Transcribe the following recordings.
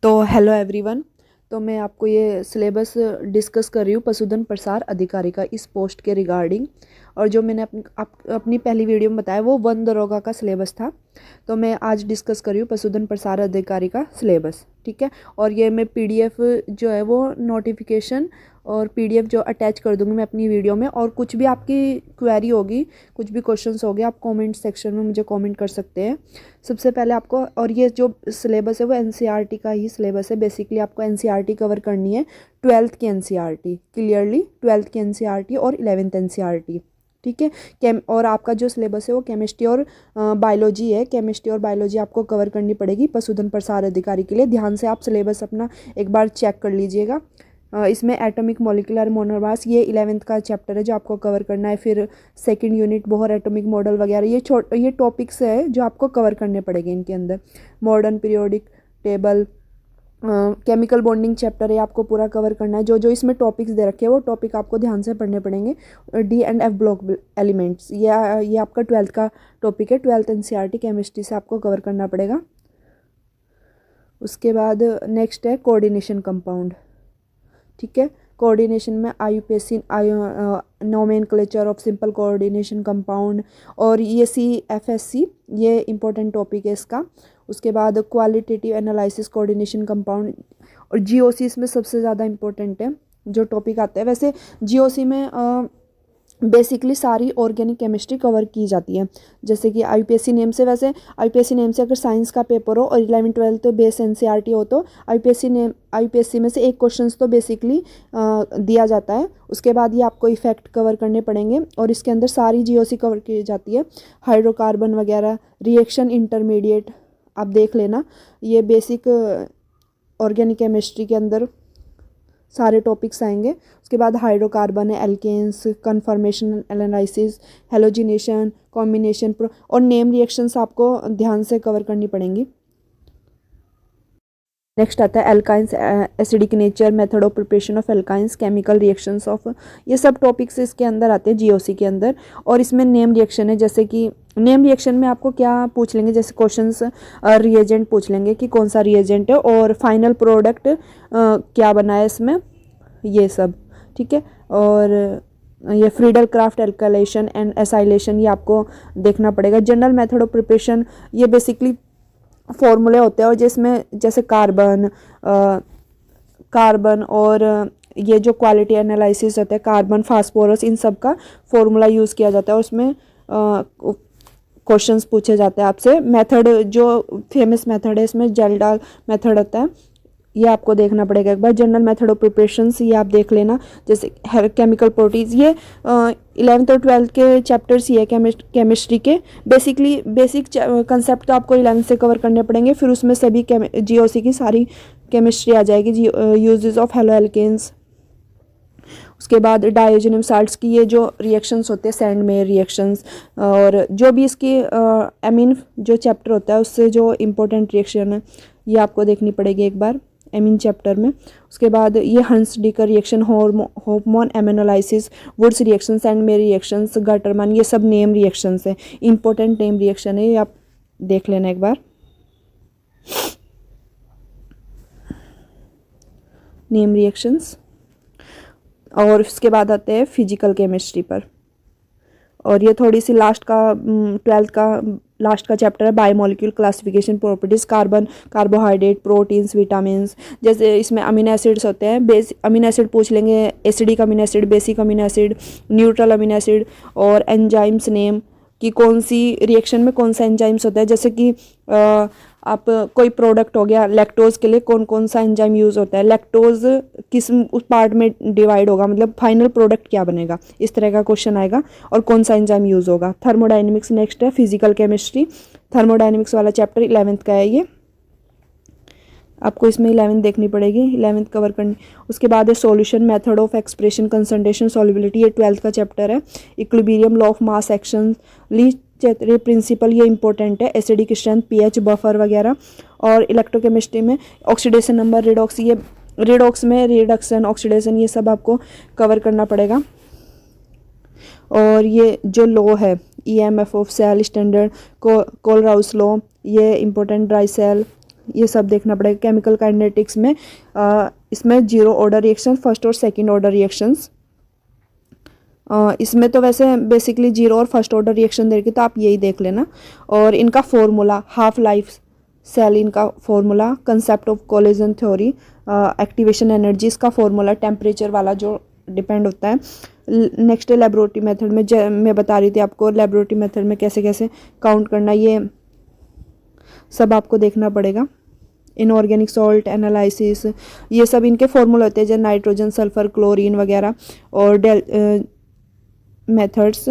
तो hello everyone. तो मैं आपको ये सिलेबस डिस्कस कर रही हूँ पशुधन प्रसार अधिकारी का इस पोस्ट के रिगार्डिंग। और जो मैंने अपनी पहली वीडियो में बताया वो वन दरोगा का सिलेबस था। तो मैं आज डिस्कस कर रही हूँ पशुधन प्रसार अधिकारी का सिलेबस, ठीक है। और ये मैं पीडीएफ जो है वो नोटिफिकेशन और पीडीएफ जो अटैच कर दूँगी मैं अपनी वीडियो में। और कुछ भी आपकी क्वेरी होगी, कुछ भी क्वेश्चंस होंगे, आप कमेंट सेक्शन में मुझे कमेंट कर सकते हैं। सबसे पहले आपको, और ये जो सिलेबस है वो एनसीईआरटी का ही सिलेबस है। बेसिकली आपको एनसीईआरटी कवर करनी है, 12th की एनसीईआरटी, क्लियरली 12th की एनसीईआरटी और 11th एनसीईआरटी, ठीक है। और आपका जो सिलेबस है वो केमिस्ट्री और बायोलॉजी है। केमिस्ट्री और बायोलॉजी आपको कवर करनी पड़ेगी पशुधन प्रसार अधिकारी के लिए। ध्यान से आप सिलेबस अपना एक बार चेक कर लीजिएगा। इसमें एटॉमिक मॉलिक्यूलर मोनोमर्स, ये 11th का चैप्टर है जो आपको कवर करना है। फिर second unit Bohr atomic model वगैरह, ये टॉपिक्स है जो आपको कवर करने पड़ेंगे इनके अंदर। Modern periodic table, chemical bonding chapter है, आपको पूरा कवर करना है। जो जो इसमें टॉपिक्स दे रखे हैं वो टॉपिक आपको ध्यान से पढ़ने पड़ेंगे। D and F block elements, ये आपका 12th का टॉपिक है। 12th एनसीईआरटी केमिस्ट्री से आपको कवर करना पड़ेगा। उसके बाद नेक्स्ट है कोऑर्डिनेशन कंपाउंड, ठीक है। कोऑर्डिनेशन में IUPAC, nomenclature of simple coordination compound, और ये CFSC, ये इंपॉर्टेंट टॉपिक है इसका। उसके बाद क्वालिटेटिव एनालिसिस कोऑर्डिनेशन कंपाउंड, और GOC इसमें सबसे ज़्यादा इंपॉर्टेंट है जो टॉपिक आता है। वैसे GOC में बेसिकली सारी ऑर्गेनिक केमिस्ट्री कवर की जाती है। जैसे कि आईपीएससी नेम से, वैसे आईपीएससी नेम से अगर साइंस का पेपर हो और 11th-12th तो बेस एनसीईआरटी हो तो आईपीएससी में से एक क्वेश्चंस तो बेसिकली दिया जाता है। उसके बाद ये आपको इफेक्ट कवर करने पड़ेंगे और इसके अंदर सारी GOC कवर की जाती है। हाइड्रोकार्बन वगैरह, रिएक्शन इंटरमीडिएट आप देख लेना। ये बेसिक ऑर्गेनिक केमिस्ट्री के अंदर सारे टॉपिक्स आएंगे। उसके बाद हाइड्रोकार्बन है, alkanes, conformation analysis, halogenation, combination और नेम रिएक्शंस आपको ध्यान से कवर करनी पड़ेंगी। नेक्स्ट आता है alkynes, acidic nature, method of preparation of alkynes, chemical reactions of, ये सब टॉपिक्स इसके अंदर आते हैं GOC के अंदर। और इसमें नेम रिएक्शन है, जैसे कि नेम रिएक्शन में आपको क्या पूछ लेंगे, जैसे क्वेश्चंस रिएजेंट पूछ लेंगे कि कौन सा रिएजेंट है और फाइनल प्रोडक्ट क्या बना है इसमें, ये सब, ठीक है। और ये Friedel craft alkylation and acylation, ये आपको देखना पड़ेगा। जनरल मेथड ऑफ प्रिपरेशन, ये बेसिकली फॉर्मूले होते हैं और जिसमें जैसे कार्बन और ये जो क्वालिटी एनालिसिस होता है, कार्बन, फास्फोरस, इन सब का फॉर्मूला यूज़ किया जाता है और उसमें क्वेश्चंस पूछे जाते हैं आपसे। मेथड, जो फेमस मेथड है इसमें जेल्डाल मेथड होता है, ये आपको देखना पड़ेगा एक बार। जनरल मेथड ऑफ प्रिपरेशंस, ये आप देख लेना। जैसे केमिकल प्रोटीज, ये 11th और 12th के चैप्टर्स ही है केमिस्ट्री के। बेसिक कंसेप्ट तो आपको 11th से कवर करने पड़ेंगे, फिर उसमें सभी GOC की सारी केमिस्ट्री आ जाएगी। यूजेस ऑफ हेलो एल्केन्स, उसके बाद डायोजेनम साल्ट्स की, ये जो रिएक्शंस होते हैं, सैंड में रिएक्शंस, और जो भी इसकी एमीन जो चैप्टर होता है उससे जो इम्पोर्टेंट रिएक्शन है ये आपको देखनी पड़ेगी एक बार एमीन चैप्टर में। उसके बाद ये Hunsdiecker reaction, Hofmann aminolysis, Wurtz reaction, Sandmeyer reactions, Gattermann, ये सब नेम रिएक्शंस है, इंपॉर्टेंट नेम रिएक्शन है, ये आप देख लेना एक बार। नेम रिएक्शंस, और उसके बाद आते हैं फिजिकल केमिस्ट्री पर। और ये थोड़ी सी लास्ट का 12th का लास्ट का चैप्टर है, biomolecule classification properties, carbon, carbohydrate, proteins, vitamins. जैसे इसमें अमीनो एसिड्स होते हैं, अमीनो एसिड पूछ लेंगे, acidic amino acid, basic amino acid, neutral amino acid, और एंजाइम्स नेम कि कौन सी रिएक्शन में कौन सा एंजाइम्स होता है। जैसे कि आप कोई प्रोडक्ट हो गया, लैक्टोज के लिए कौन कौन सा एंजाइम यूज़ होता है, लैक्टोज किस उस पार्ट में डिवाइड होगा, मतलब फाइनल प्रोडक्ट क्या बनेगा, इस तरह का क्वेश्चन आएगा, और कौन सा एंजाइम यूज़ होगा। थर्मोडाइनमिक्स नेक्स्ट है, फिजिकल केमिस्ट्री, थर्मोडाइनमिक्स वाला चैप्टर 11th का है ये, आपको इसमें 11th देखनी पड़ेगी, 11th कवर करनी। उसके बाद है solution, method of expression, concentration, solubility, ये 12th का चैप्टर है। Equilibrium, law of mass action, Le Chatelier principle, ये इंपॉर्टेंट है। एसिडिक स्ट्रेंथ, pH, बफर वगैरह। और इलेक्ट्रोकेमिस्ट्री में ऑक्सीडेशन नंबर, रिडॉक्स, ये रिडॉक्स में रिडक्शन, ऑक्सीडेशन, ये सब आपको कवर करना पड़ेगा। और ये जो लॉ है EMF of cell standard, Kohlrausch law, ये इंपॉर्टेंट, ड्राई सेल, ये सब देखना पड़ेगा। केमिकल काइनेटिक्स में इसमें 0 ऑर्डर रिएक्शन, फर्स्ट और सेकंड ऑर्डर रिएक्शंस, इसमें तो वैसे बेसिकली 0 और फर्स्ट ऑर्डर रिएक्शन देगी, तो आप यही देख लेना। और इनका फॉर्मूला, हाफ लाइफ सेल इनका formula, concept of collision theory, activation energy इसका फॉर्मूला, टेम्परेचर वाला जो डिपेंड होता है। नेक्स्ट लेबोरेटरी मेथड में मैं बता रही थी आपको लेबोरेटरी मेथड में कैसे कैसे काउंट करना, ये सब आपको देखना पड़ेगा। इनऑर्गेनिक सॉल्ट एनालिसिस, ये सब इनके फॉर्मूला होते हैं, जैसे नाइट्रोजन, सल्फर, क्लोरीन वगैरह। और मेथड्स,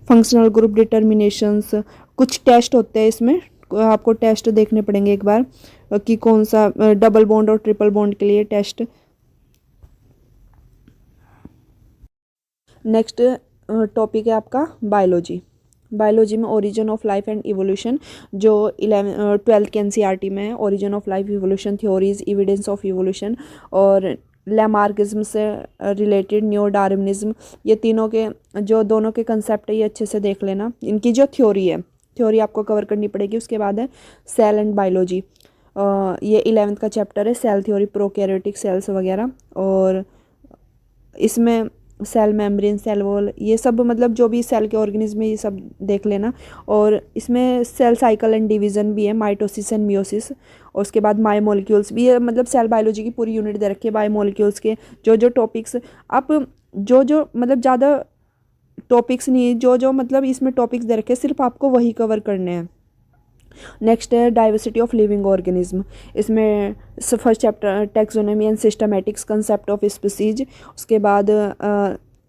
फंक्शनल ग्रुप डिटर्मिनेशंस, कुछ टेस्ट होते हैं इसमें, आपको टेस्ट देखने पड़ेंगे एक बार कि कौन सा डबल बॉन्ड और ट्रिपल बॉन्ड के लिए टेस्ट। नेक्स्ट टॉपिक है आपका बायोलॉजी। बायोलॉजी में origin of life and evolution, जो 12th के एनसीईआरटी में है। Origin of life, evolution theories, evidence of evolution और लैमार्किज्म से रिलेटेड न्यू डार्विनिज्म, ये तीनों के जो दोनों के कंसेप्ट है ये अच्छे से देख लेना। इनकी जो थ्योरी है, थ्योरी आपको कवर करनी पड़ेगी। उसके बाद है सेल एंड बायोलॉजी, ये 11th का चैप्टर है, सेल थ्योरी, प्रोकैरियोटिक सेल्स वगैरह। और इसमें सेल मेम्ब्रेन, सेल वॉल, ये सब मतलब जो भी सेल के ऑर्गेनिज्म है ये सब देख लेना। और इसमें सेल साइकिल एंड डिवीज़न भी है, माइटोसिस एंड मियोसिस। और उसके बाद बायोमोलिक्यूल्स भी है, मतलब सेल बायोलॉजी की पूरी यूनिट दे रखी है। बायोमोलिक्यूल्स के जो जो टॉपिक्स, आप जो मतलब ज़्यादा टॉपिक्स नहीं, जो मतलब इसमें टॉपिक्स दे रखे सिर्फ आपको वही कवर करने हैं। नेक्स्ट है डाइवर्सिटी ऑफ लिविंग ऑर्गेनिज्म, इसमें first chapter taxonomy and systematics, concept of species. उसके बाद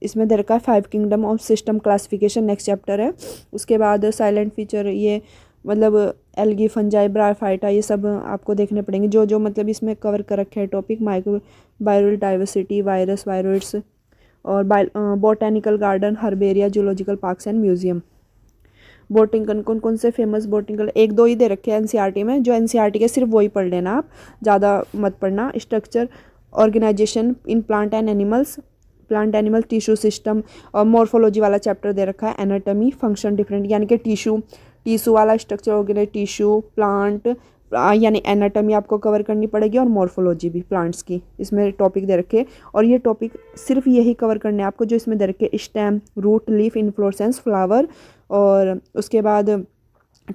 इसमें दे रखा है 5 kingdom of system classification, next chapter है। उसके बाद साइलेंट फीचर, ये मतलब एल्गी, फंजाई, ब्रायोफाइटा, ये सब आपको देखने पड़ेंगे, जो जो मतलब इसमें कवर कर रखे हैं topic. Microbial diversity, virus, viroids, और botanical garden, herbaria, zoological parks and museum. Botanical, कौन कौन से फेमस बोटिंकल, एक दो ही दे रखे हैं एनसीईआरटी में, जो एनसीईआरटी के सिर्फ वही पढ़ लेना आप, ज़्यादा मत पढ़ना। Structure, organisation in plant and animals, plant animal tissue system. और मॉर्फोलॉजी वाला चैप्टर दे रखा है, एनाटॉमी, फंक्शन डिफरेंट, यानी कि टिश्यू वाला स्ट्रक्चर ऑर्गेनाइज, टिश्यू, प्लांट, यानी एनाटॉमी आपको कवर करनी पड़ेगी, और मॉर्फोलॉजी भी प्लांट्स की इसमें टॉपिक दे रखे। और ये टॉपिक सिर्फ यही कवर करने हैं आपको जो इसमें दे रखे, stem, root, leaf, inflorescence, flower. और उसके बाद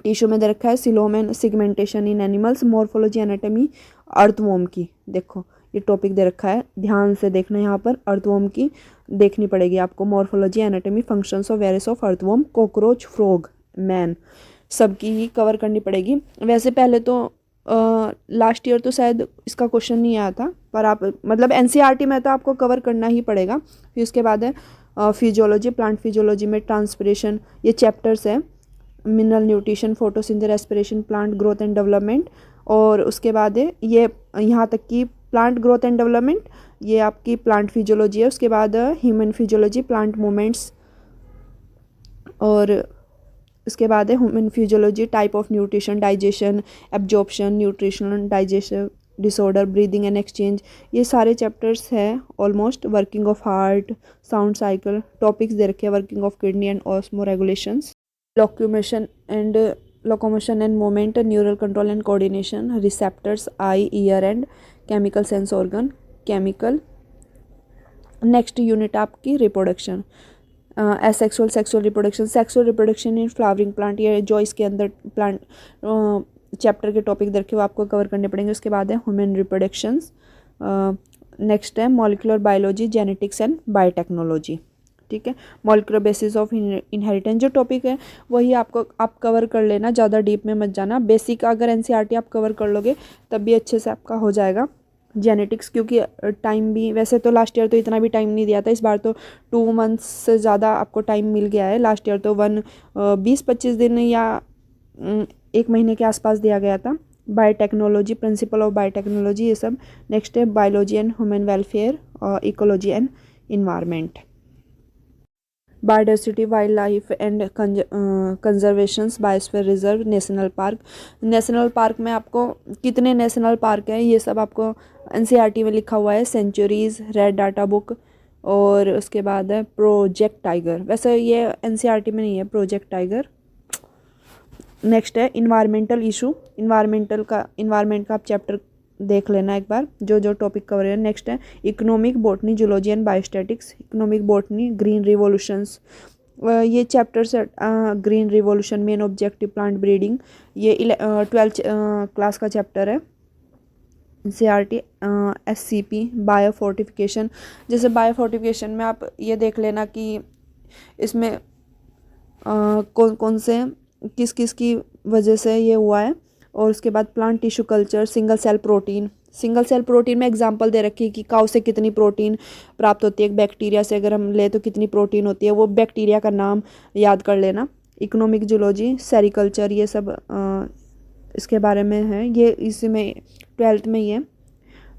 टिश्यू में दे रखा है coelom and segmentation in animals, morphology, anatomy, earthworm की, देखो ये टॉपिक दे रखा है, ध्यान से देखना, यहाँ पर अर्थवॉर्म की देखनी पड़ेगी आपको। Morphology, anatomy, functions of various of earthworm, cockroach, frog, man, सबकी ही कवर करनी पड़ेगी। वैसे पहले तो लास्ट ईयर तो शायद इसका क्वेश्चन नहीं आया था, पर आप मतलब एनसीईआरटी में तो आपको कवर करना ही पड़ेगा। फिर उसके बाद है फिजियोलॉजी, प्लांट फिजियोलॉजी में ट्रांसपिरेशन, ये चैप्टर्स है। Mineral nutrition, photosynthesis, respiration, plant growth and development. और उसके बाद है ये यहाँ तक कि प्लांट ग्रोथ एंड डेवलपमेंट, ये आपकी प्लांट फिजियोलॉजी है। उसके बाद ह्यूमन फिजियोलॉजी, प्लांट मूवमेंट्स। और उसके बाद है human physiology, type of nutrition, digestion, absorption, nutritional digestion disorder, breathing and exchange, ये सारे चैप्टर्स हैं almost. Working of heart, sound cycle, topics दे रखे हैं, working of kidney and osmoregulations, locomotion and moment, neural control and coordination, receptors, eye, ear and chemical sense organ, chemical. Next unit आपकी reproduction, asexual, sexual reproduction, sexual reproduction in flowering plant, ये जो इसके अंदर plant chapter के topic दे रखे वो आपको cover करने पड़ेंगे। उसके बाद है ह्यूमन रिप्रोडक्शंस। नेक्स्ट है molecular biology, genetics and biotechnology, ठीक है। मॉलिक्यूलर बेसिस ऑफ इनहेरिटेंस, जो टॉपिक है वही आप कवर कर लेना, ज़्यादा डीप में मत जाना। बेसिक अगर एनसीईआरटी आप कवर कर लोगे तब भी अच्छे से आपका हो जाएगा। जेनेटिक्स, क्योंकि टाइम भी वैसे तो लास्ट ईयर तो इतना भी टाइम नहीं दिया था, इस बार तो 2 मंथ्स से ज़्यादा आपको टाइम मिल गया है। लास्ट ईयर तो 20-25 दिन या 1 महीने के आसपास दिया गया था। बायोटेक्नोलॉजी, प्रिंसिपल ऑफ बायोटेक्नोलॉजी, ये सब। नेक्स्ट है biology and human welfare, ecology and environment, biodiversity, wild life and conservations, biosphere reserve, national park. National park में आपको कितने नेशनल पार्क हैं ये सब आपको एनसीईआरटी में लिखा हुआ है, सेंचुरीज, रेड डाटा बुक। और उसके बाद है प्रोजेक्ट टाइगर, वैसे ये एनसीईआरटी में नहीं है प्रोजेक्ट टाइगर, नेक्स्ट है इन्वायरमेंटल इशू, इन्वायरमेंट का आप चैप्टर देख लेना एक बार, जो जो टॉपिक कवर है। नेक्स्ट है economic botany zoology and biostatistics, economic botany green revolutions, ये chapters green revolution, main objective plant breeding, ये 12th क्लास का चैप्टर है। NCERT SCP बायो फोर्टिफिकेशन, जैसे बायो फोर्टिफिकेशन में आप ये देख लेना कि इसमें कौन कौन से किस किस की वजह से ये हुआ है। और उसके बाद plant tissue culture, single cell protein, single cell protein में एग्जांपल दे रखी है कि काउ से कितनी प्रोटीन प्राप्त होती है, एक बैक्टीरिया से अगर हम ले तो कितनी प्रोटीन होती है, वो बैक्टीरिया का नाम याद कर लेना। इकोनॉमिक जूलॉजी, सेरिकल्चर, ये सब इसके बारे में है, ये इसमें 12th में ही है।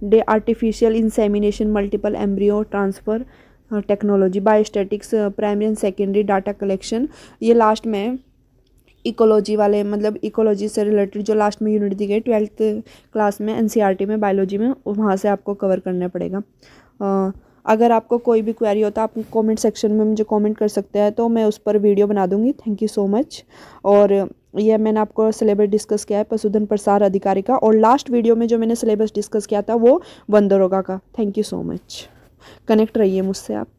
Day artificial insemination, multiple embryo transfer technology, biostatics, primary and secondary data collection, ये लास्ट में है। इकोलॉजी वाले, मतलब इकोलॉजी से रिलेटेड जो लास्ट में यूनिट दी गई 12th क्लास में NCERT में बायोलॉजी में, वहाँ से आपको कवर करना पड़ेगा। अगर आपको कोई भी क्वेरी होता है आप कमेंट सेक्शन में मुझे कमेंट कर सकते हैं, तो मैं उस पर वीडियो बना दूँगी। Thank you so much. और यह मैंने आपको सिलेबस डिस्कस किया है पशुधन प्रसार अधिकारी का, और लास्ट वीडियो में जो मैंने सिलेबस डिस्कस किया था वो वन दरोगा का। Thank you so much. Connect रहिए मुझसे आप।